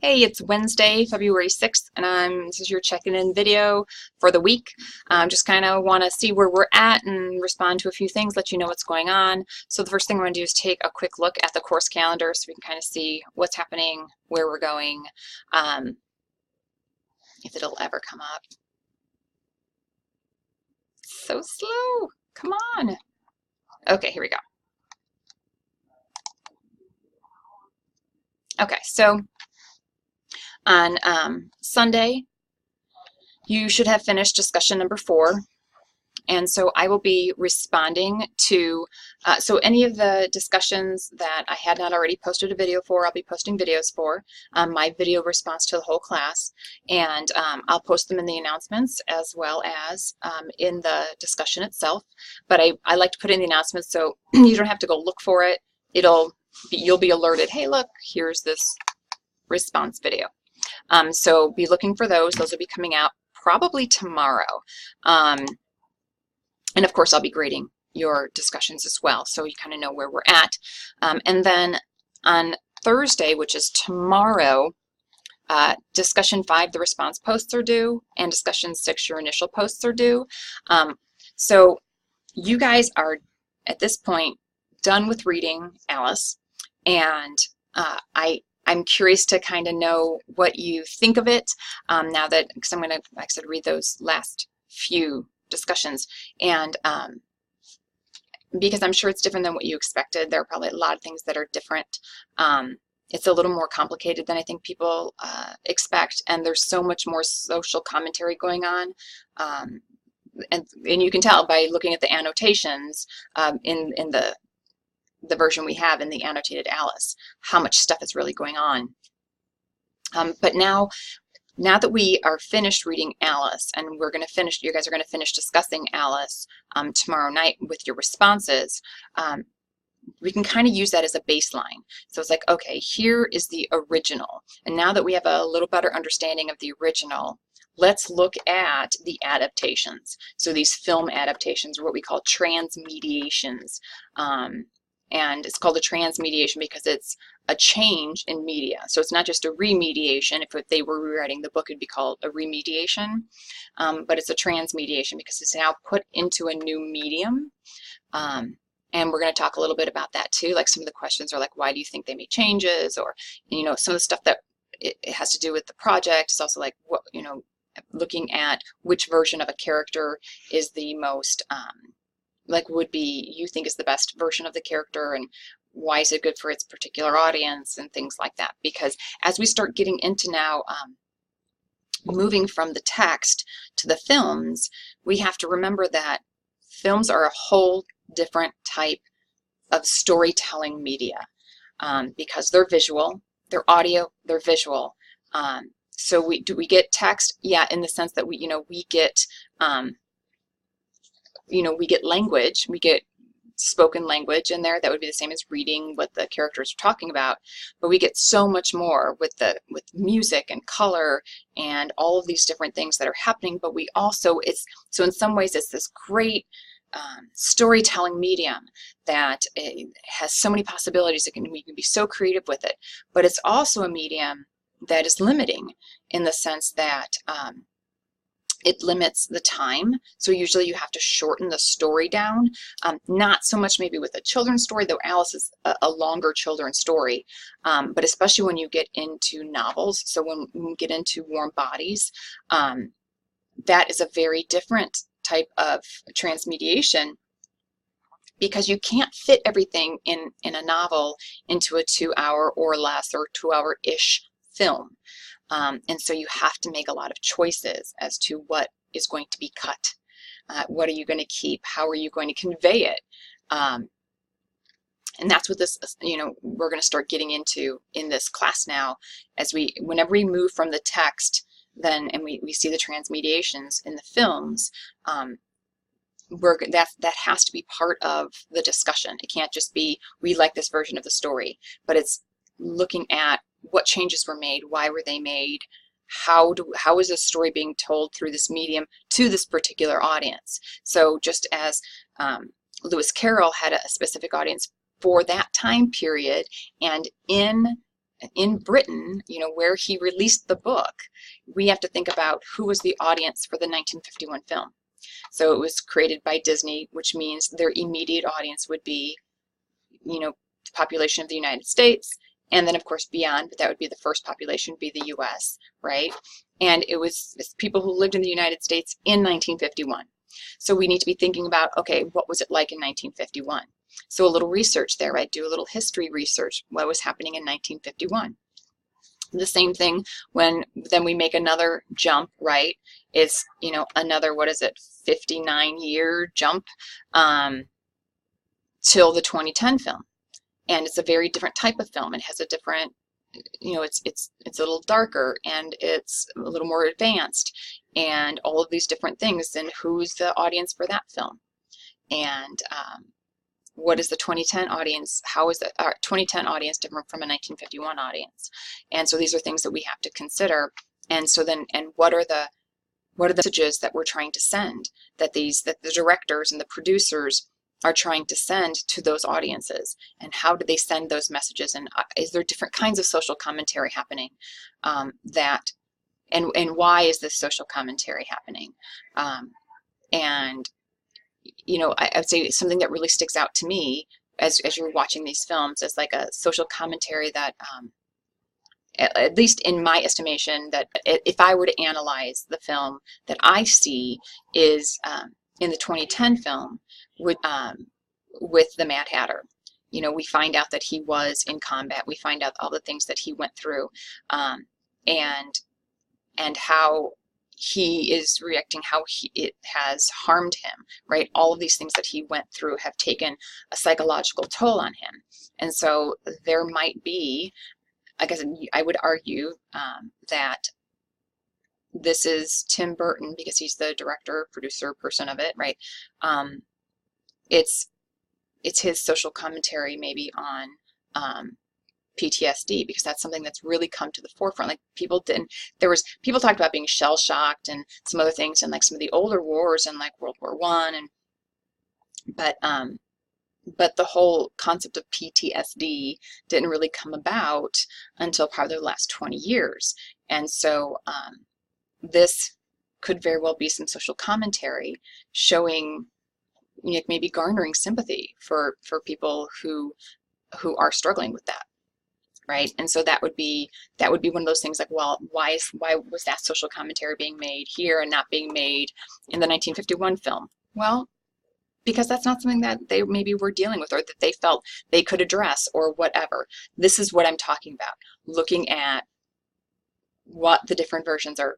Hey, it's Wednesday, February 6th, and this is your check-in video for the week. Just kind of want to see where we're at and respond to a few things, let you know what's going on. So the first thing we're going to do is take a quick look at the course calendar so we can kind of see what's happening, where we're going, if it'll ever come up. So slow. Come on. Okay, here we go. Okay, so on Sunday, you should have finished discussion number 4. And so I will be responding to, so any of the discussions that I had not already posted a video for, I'll be posting videos for, my video response to the whole class. And I'll post them in the announcements as well as in the discussion itself. But I like to put in the announcements so you don't have to go look for it. You'll be alerted, hey, look, here's this response video. So be looking for those. Those will be coming out probably tomorrow. And of course, I'll be grading your discussions as well, so you kind of know where we're at. And then on Thursday, which is tomorrow, discussion 5, the response posts are due, and discussion 6, your initial posts are due. So you guys are, at this point, done with reading Alice, and I'm curious to kind of know what you think of it now that, because I'm going to, like I said, read those last few discussions, and because I'm sure it's different than what you expected. There are probably a lot of things that are different. It's a little more complicated than I think people expect, and there's so much more social commentary going on, and you can tell by looking at the annotations in the version we have in the annotated Alice, how much stuff is really going on. But now that we are finished reading Alice, and you guys are going to finish discussing Alice tomorrow night with your responses, we can kind of use that as a baseline. So it's like, okay, here is the original. And now that we have a little better understanding of the original, let's look at the adaptations. So these film adaptations are what we call transmediations. And it's called a transmediation because it's a change in media. So it's not just a remediation. If they were rewriting the book, it'd be called a remediation. But it's a transmediation because it's now put into a new medium. And we're going to talk a little bit about that too. Like some of the questions are like, why do you think they made changes? Or, you know, some of the stuff that it has to do with the project. It's also like, what, you know, looking at which version of a character is the most, like you think is the best version of the character, and why is it good for its particular audience and things like that. Because as we start getting into now moving from the text to the films, we have to remember that films are a whole different type of storytelling media because they're visual, they're audio, they're visual. So we get text? Yeah, in the sense that we get we get language, we get spoken language in there. That would be the same as reading what the characters are talking about, but we get so much more with music and color and all of these different things that are happening. But we also, so in some ways it's this great storytelling medium that has so many possibilities. We can be so creative with it, but it's also a medium that is limiting in the sense that it limits the time. So usually you have to shorten the story down. Not so much maybe with a children's story, though Alice is a longer children's story, but especially when you get into novels. So when we get into Warm Bodies, that is a very different type of transmediation because you can't fit everything in a novel into a 2-hour or less or 2-hour-ish film. And so you have to make a lot of choices as to what is going to be cut. What are you going to keep? How are you going to convey it? And that's what this, we're going to start getting into in this class now, as whenever we move from the text, and we see the transmediations in the films, that has to be part of the discussion. It can't just be, we like this version of the story, but it's looking at what changes were made, why were they made, how is this story being told through this medium to this particular audience. So just as Lewis Carroll had a specific audience for that time period, and in in Britain, you know, where he released the book, we have to think about who was the audience for the 1951 film. So it was created by Disney, which means their immediate audience would be, you know, the population of the United States, and then of course beyond, but that would be the first population, would be the US, right? And it's people who lived in the United States in 1951. So we need to be thinking about, okay, what was it like in 1951? So a little research there, right? Do a little history research, what was happening in 1951. The same thing when then we make another jump, right? It's, you know, another, what is it, 59-year jump till the 2010 film. And it's a very different type of film. It has a different, you know, it's a little darker and it's a little more advanced and all of these different things. And who's the audience for that film? And what is the 2010 audience? How is the 2010 audience different from a 1951 audience? And so these are things that we have to consider. And so then, and what are the messages that we're trying to send, that the directors and the producers are trying to send to those audiences, and how do they send those messages, and is there different kinds of social commentary happening, and why is this social commentary happening? And you know, I would say something that really sticks out to me as you're watching these films is like a social commentary that, at least in my estimation, that if I were to analyze the film that I see is in the 2010 film with the Mad Hatter. You know, we find out that he was in combat. We find out all the things that he went through, and how he is reacting, how it has harmed him, right? All of these things that he went through have taken a psychological toll on him. And so there might be, I guess I would argue that this is Tim Burton, because he's the director, producer, person of it, right? It's his social commentary maybe on PTSD, because that's something that's really come to the forefront. Like people talked about being shell-shocked and some other things in like some of the older wars and like World War I, and but the whole concept of PTSD didn't really come about until probably the last 20 years. And so this could very well be some social commentary showing, you know, maybe garnering sympathy for people who are struggling with that. Right, and so that would be one of those things like, well, why was that social commentary being made here and not being made in the 1951 film? Well, because that's not something that they maybe were dealing with, or that they felt they could address, or whatever. This is what I'm talking about, looking at what the different versions are,